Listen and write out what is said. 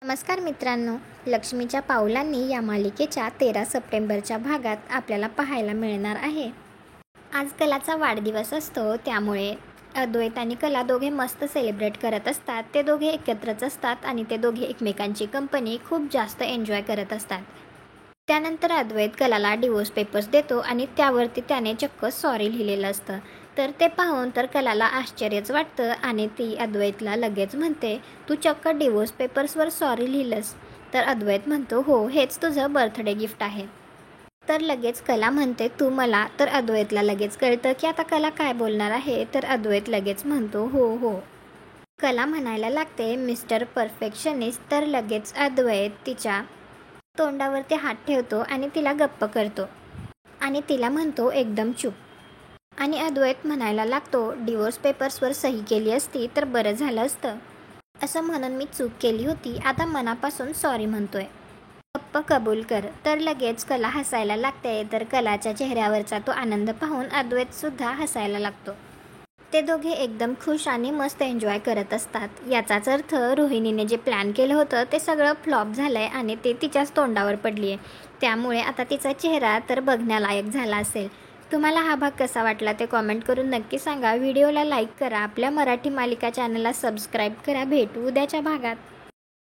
नमस्कार मित्रांनो, लक्ष्मीच्या पावलांनी या मालिकेच्या 13 सप्टेंबरच्या भागात आपल्याला पाहायला मिळणार आहे. आज कलाचा वाढदिवस असतो, त्यामुळे अद्वैत आणि कला दोघे मस्त सेलिब्रेट करत असतात. ते दोघे एकत्रच असतात आणि ते दोघे एकमेकांची कंपनी खूप जास्त एन्जॉय करत असतात. त्यानंतर अद्वैत कलाला डिवोर्स पेपर्स देतो आणि त्यावरती त्याने चक्क सॉरी लिहिलेलं असतं. तर ते पाहून तर कलाला आश्चर्यच वाटतं आणि ती अद्वैतला लगेच म्हणते, तू चक्क डिवोर्स पेपर्सवर सॉरी लिहिलंस? तर अद्वैत म्हणतो, हो, हेच तुझं बर्थडे गिफ्ट आहे. तर लगेच कला म्हणते, तू मला. तर अद्वैतला लगेच कळतं की आता कला काय बोलणार आहे. तर अद्वैत लगेच म्हणतो, हो हो. कला म्हणायला लागते, मिस्टर परफेक्शनिस्ट. तर लगेच अद्वैत तिच्या तोंडावरती हात ठेवतो आणि तिला गप्प करतो आणि तिला म्हणतो, एकदम चूप. आणि अद्वैत म्हणायला लागतो, डिवोर्स पेपर्सवर सही केली असती तर बरं झालं असतं. असं म्हणून मी चूक केली होती. आता मनापासून सॉरी म्हणतोय. गप्प कबूल कर. तर लगेच कला हसायला लागते. तर कलाच्या चेहऱ्यावरचा तो आनंद पाहून अद्वैतसुद्धा हसायला लागतो. ते दोघे एकदम खुश आणि मस्त एन्जॉय करत असतात. याचाच अर्थ रोहिणीने जे प्लॅन केलं होतं ते सगळं फ्लॉप झालं आहे आणि ते तिच्याच तोंडावर पडली आहे. त्यामुळे आता तिचा चेहरा तर बघण्यालायक झाला असेल. तुम्हाला हा भाग कसा वाटला ते कॉमेंट करून नक्की सांगा. व्हिडिओला लाईक करा. आपल्या मराठी मालिका चॅनलला सबस्क्राईब करा. भेटू उद्याच्या भागात.